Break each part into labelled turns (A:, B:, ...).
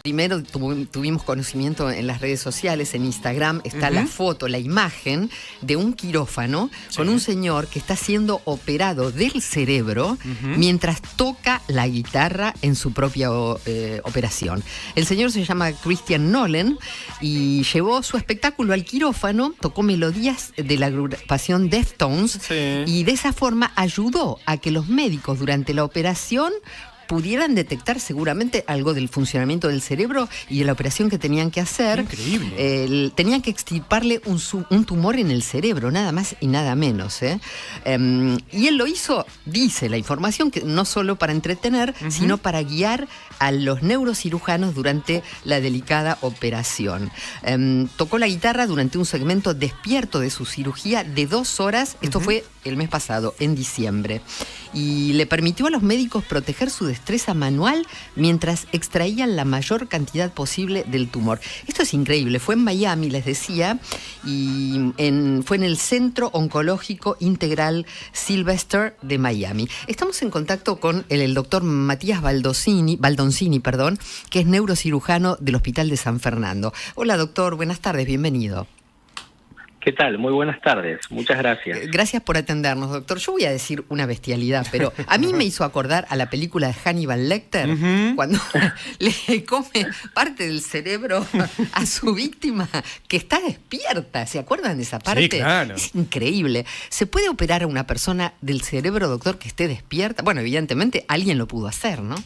A: Primero tuvimos conocimiento en las redes sociales, en Instagram, está la foto, la imagen de un quirófano con un señor que está siendo operado del cerebro mientras toca la guitarra en su propia operación. El señor se llama Christian Nolan y llevó su espectáculo al quirófano, tocó melodías de la agrupación Deftones y de esa forma ayudó a que los médicos durante la operación pudieran detectar seguramente algo del funcionamiento del cerebro y de la operación que tenían que hacer. Increíble. Tenían que extirparle un tumor en el cerebro, nada más y nada menos. Y él lo hizo, dice la información, que no solo para entretener, sino para guiar a los neurocirujanos durante la delicada operación. Tocó la guitarra durante un segmento despierto de su cirugía de 2 horas. Esto fue el mes pasado, en diciembre. Y le permitió a los médicos proteger su destreza manual mientras extraían la mayor cantidad posible del tumor. Esto es increíble. Fue en Miami, les decía, y fue en el Centro Oncológico Integral Sylvester de Miami. Estamos en contacto con el doctor Matías Baldoncini, que es neurocirujano del Hospital de San Fernando. Hola, doctor. Buenas tardes. Bienvenido.
B: ¿Qué tal? Muy buenas tardes. Muchas gracias.
A: Gracias por atendernos, doctor. Yo voy a decir una bestialidad, pero a mí me hizo acordar a la película de Hannibal Lecter, cuando le come parte del cerebro a su víctima que está despierta. ¿Se acuerdan de esa parte?
C: Sí, claro.
A: Es increíble. ¿Se puede operar a una persona del cerebro, doctor, que esté despierta? Bueno, evidentemente alguien lo pudo hacer, ¿no?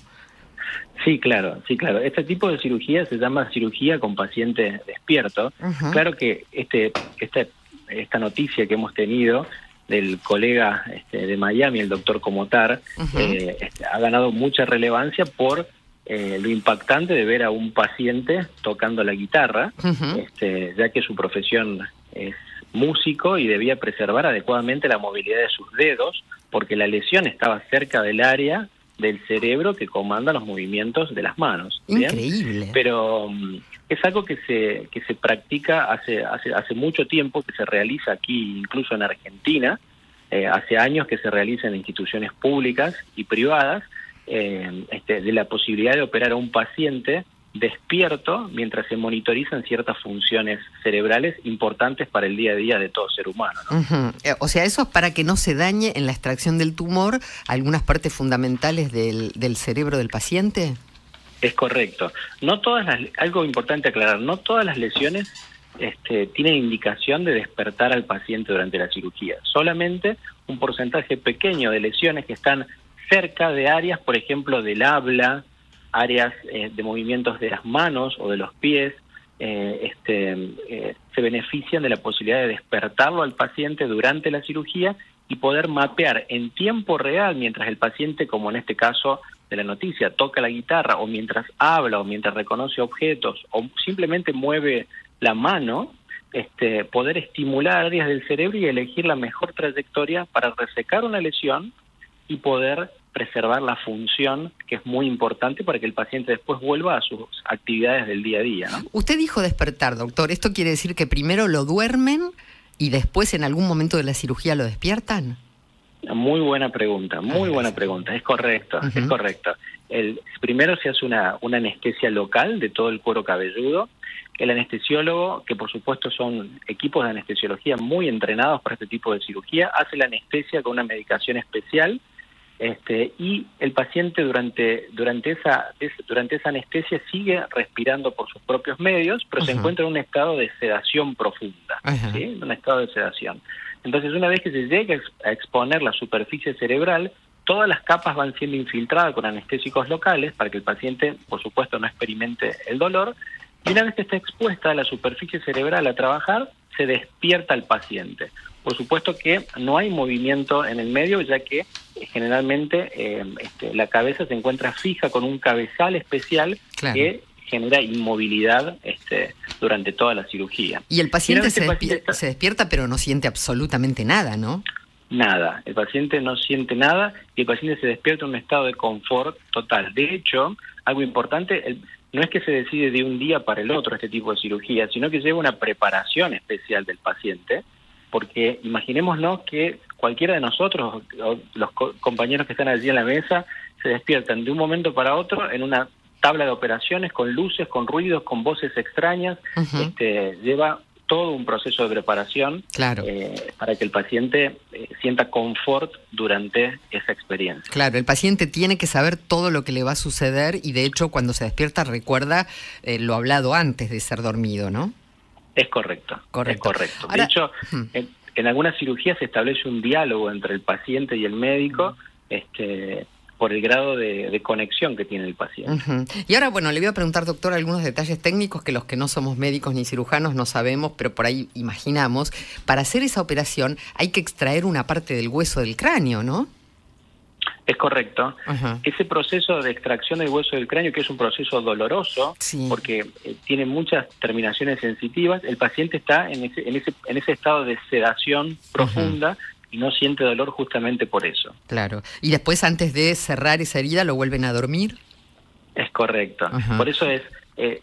B: Sí, claro. Este tipo de cirugía se llama cirugía con paciente despierto. Claro que esta noticia que hemos tenido del colega de Miami, el doctor Comotar, ha ganado mucha relevancia por lo impactante de ver a un paciente tocando la guitarra, ya que su profesión es músico y debía preservar adecuadamente la movilidad de sus dedos, porque la lesión estaba cerca del área del cerebro que comanda los movimientos de las manos.
A: Increíble.
B: Pero es algo que se practica hace mucho tiempo, que se realiza aquí, incluso en Argentina, hace años que se realiza en instituciones públicas y privadas, de la posibilidad de operar a un paciente despierto mientras se monitorizan ciertas funciones cerebrales importantes para el día a día de todo ser humano, ¿no?
A: O sea, eso es para que no se dañe en la extracción del tumor algunas partes fundamentales del cerebro del paciente.
B: Es correcto. Algo importante aclarar, no todas las lesiones tienen indicación de despertar al paciente durante la cirugía. Solamente un porcentaje pequeño de lesiones que están cerca de áreas, por ejemplo, del habla, áreas de movimientos de las manos o de los pies, se benefician de la posibilidad de despertarlo al paciente durante la cirugía y poder mapear en tiempo real, mientras el paciente, como en este caso de la noticia, toca la guitarra, o mientras habla, o mientras reconoce objetos, o simplemente mueve la mano, poder estimular áreas del cerebro y elegir la mejor trayectoria para resecar una lesión y poder preservar la función, que es muy importante para que el paciente después vuelva a sus actividades del día a día, ¿no?
A: Usted dijo despertar, doctor. ¿Esto quiere decir que primero lo duermen y después en algún momento de la cirugía lo despiertan?
B: Muy buena pregunta, es correcto, es correcto. Primero se hace una anestesia local de todo el cuero cabelludo. El anestesiólogo, que por supuesto son equipos de anestesiología muy entrenados para este tipo de cirugía, hace la anestesia con una medicación especial, y el paciente durante esa anestesia sigue respirando por sus propios medios, pero se encuentra en un estado de sedación profunda, ¿sí? Un estado de sedación. Entonces, una vez que se llega a exponer la superficie cerebral, todas las capas van siendo infiltradas con anestésicos locales para que el paciente, por supuesto, no experimente el dolor, y una vez que está expuesta la superficie cerebral a trabajar, se despierta el paciente. Por supuesto que no hay movimiento en el medio, ya que generalmente la cabeza se encuentra fija con un cabezal especial que genera inmovilidad durante toda la cirugía.
A: Y el paciente se despierta, pero no siente absolutamente nada, ¿no?
B: Nada, el paciente no siente nada y el paciente se despierta en un estado de confort total. De hecho, algo importante, no es que se decide de un día para el otro este tipo de cirugía, sino que lleva una preparación especial del paciente, porque imaginémonos que cualquiera de nosotros, o los compañeros que están allí en la mesa, se despiertan de un momento para otro en una tabla de operaciones, con luces, con ruidos, con voces extrañas. Lleva todo un proceso de preparación para que el paciente sienta confort durante esa experiencia.
A: Claro, el paciente tiene que saber todo lo que le va a suceder y de hecho cuando se despierta recuerda lo hablado antes de ser dormido, ¿no?
B: Es correcto. Es correcto. Ahora, de hecho, en algunas cirugías se establece un diálogo entre el paciente y el médico, por el grado de conexión que tiene el paciente.
A: Y ahora, bueno, le voy a preguntar, doctor, algunos detalles técnicos que los que no somos médicos ni cirujanos no sabemos, pero por ahí imaginamos. Para hacer esa operación hay que extraer una parte del hueso del cráneo, ¿no?
B: Es correcto. Ese proceso de extracción del hueso del cráneo, que es un proceso doloroso, porque tiene muchas terminaciones sensitivas, el paciente está en ese estado de sedación profunda, y no siente dolor justamente por eso.
A: Claro. Y después, antes de cerrar esa herida, ¿lo vuelven a dormir?
B: Es correcto. Por eso es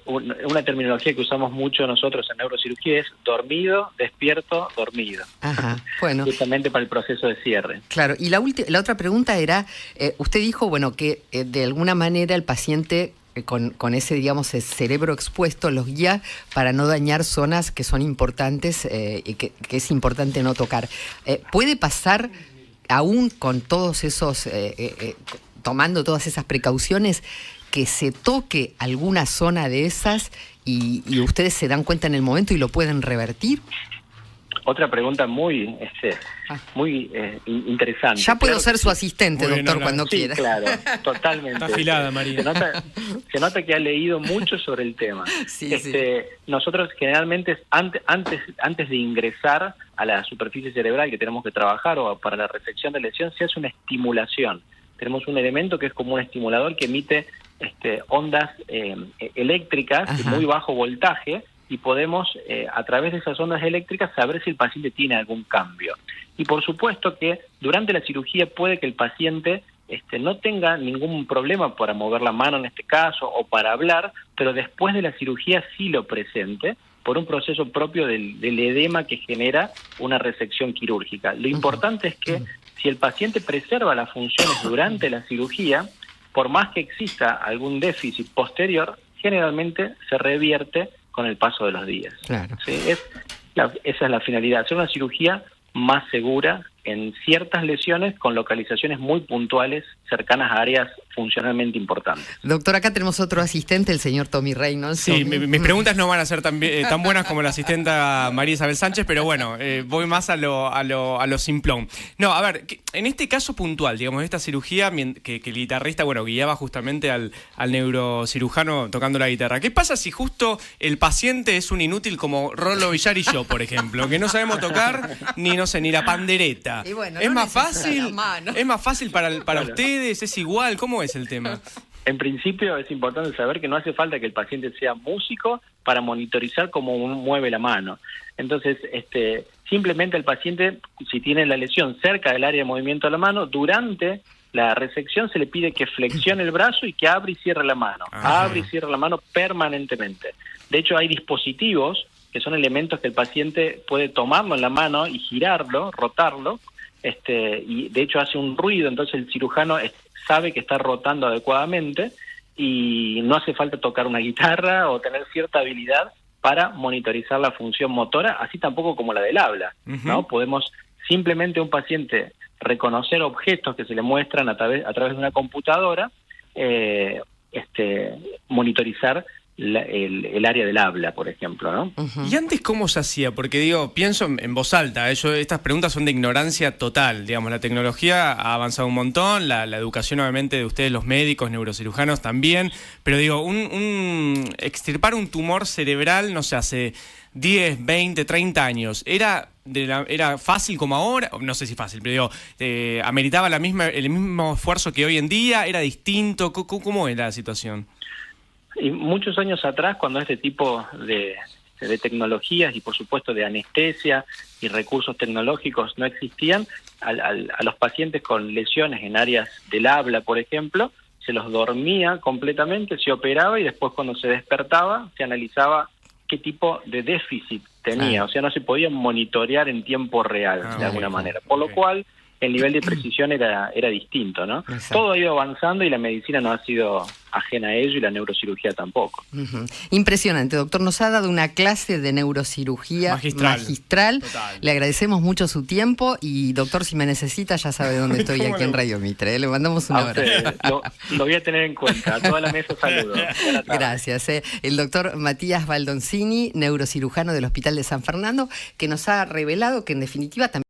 B: una terminología que usamos mucho nosotros en neurocirugía, es dormido, despierto, dormido.
A: Bueno.
B: Justamente para el proceso de cierre.
A: Claro. Y la otra pregunta era, usted dijo, bueno, que de alguna manera el paciente con ese, digamos, el cerebro expuesto los guía para no dañar zonas que son importantes y que es importante no tocar. ¿Puede pasar, aún con todos esos, tomando todas esas precauciones, que se toque alguna zona de esas y ustedes se dan cuenta en el momento y lo pueden revertir?
B: Otra pregunta muy interesante.
A: Ya puedo ser su asistente, doctor, cuando quiera.
B: Sí, claro, totalmente.
C: Está afilada, María.
B: Se nota que ha leído mucho sobre el tema. Nosotros generalmente, antes de ingresar a la superficie cerebral que tenemos que trabajar o para la resección de lesión, se hace una estimulación. Tenemos un elemento que es como un estimulador que emite ondas eléctricas de muy bajo voltaje, y podemos, a través de esas ondas eléctricas, saber si el paciente tiene algún cambio. Y por supuesto que durante la cirugía puede que el paciente no tenga ningún problema para mover la mano en este caso o para hablar, pero después de la cirugía sí lo presente por un proceso propio del edema que genera una resección quirúrgica. Lo importante es que si el paciente preserva las funciones durante la cirugía, por más que exista algún déficit posterior, generalmente se revierte con el paso de los días.
A: Claro.
B: ¿Sí? Esa es la finalidad, hacer una cirugía más segura en ciertas lesiones con localizaciones muy puntuales cercanas a áreas funcionalmente importantes.
A: Doctor, acá tenemos otro asistente, el señor Tommy Reynolds.
C: Sí, mis preguntas no van a ser tan buenas como la asistenta María Isabel Sánchez, pero bueno, voy más a lo simplón. No, a ver, en este caso puntual, digamos, esta cirugía que el guitarrista, bueno, guiaba justamente al neurocirujano tocando la guitarra. ¿Qué pasa si justo el paciente es un inútil como Rolo Villar y yo, por ejemplo, que no sabemos tocar ni la pandereta?
A: Y bueno,
C: ¿Es más fácil para ustedes? ¿Es igual? ¿Cómo es el tema?
B: En principio es importante saber que no hace falta que el paciente sea músico para monitorizar cómo mueve la mano. Entonces, simplemente el paciente, si tiene la lesión cerca del área de movimiento de la mano, durante la resección se le pide que flexione el brazo y que abra y cierre la mano. Abre y cierre la mano permanentemente. De hecho, hay dispositivos que son elementos que el paciente puede tomarlo en la mano y girarlo, rotarlo, y de hecho hace un ruido, entonces el cirujano sabe que está rotando adecuadamente y no hace falta tocar una guitarra o tener cierta habilidad para monitorizar la función motora, así tampoco como la del habla, ¿no? Podemos simplemente un paciente reconocer objetos que se le muestran a través de una computadora, monitorizar el área del habla, por ejemplo, ¿no?
C: ¿Y antes cómo se hacía? Porque pienso en voz alta, estas preguntas son de ignorancia total, digamos, la tecnología ha avanzado un montón, la educación obviamente de ustedes los médicos, neurocirujanos también, pero extirpar un tumor cerebral, no sé, hace 10, 20, 30 años, ¿era fácil como ahora? No sé si fácil, pero ¿ameritaba el mismo esfuerzo que hoy en día? ¿Era distinto? ¿Cómo era la situación?
B: Y muchos años atrás, cuando este tipo de tecnologías y por supuesto de anestesia y recursos tecnológicos no existían, a los pacientes con lesiones en áreas del habla, por ejemplo, se los dormía completamente, se operaba y después cuando se despertaba se analizaba qué tipo de déficit tenía. O sea, no se podía monitorear en tiempo real de alguna manera. Por lo cual el nivel de precisión era distinto, ¿no?
A: Exacto.
B: Todo ha ido avanzando y la medicina no ha sido ajena a ello y la neurocirugía tampoco.
A: Impresionante, doctor. Nos ha dado una clase de neurocirugía magistral.
C: Total.
A: Le agradecemos mucho su tiempo y, doctor, si me necesita, ya sabe dónde estoy aquí en Radio Mitre. Le mandamos un abrazo.
B: Lo voy a tener en cuenta. A toda la mesa saludos.
A: Gracias. El doctor Matías Baldoncini, neurocirujano del Hospital de San Fernando, que nos ha revelado que en definitiva también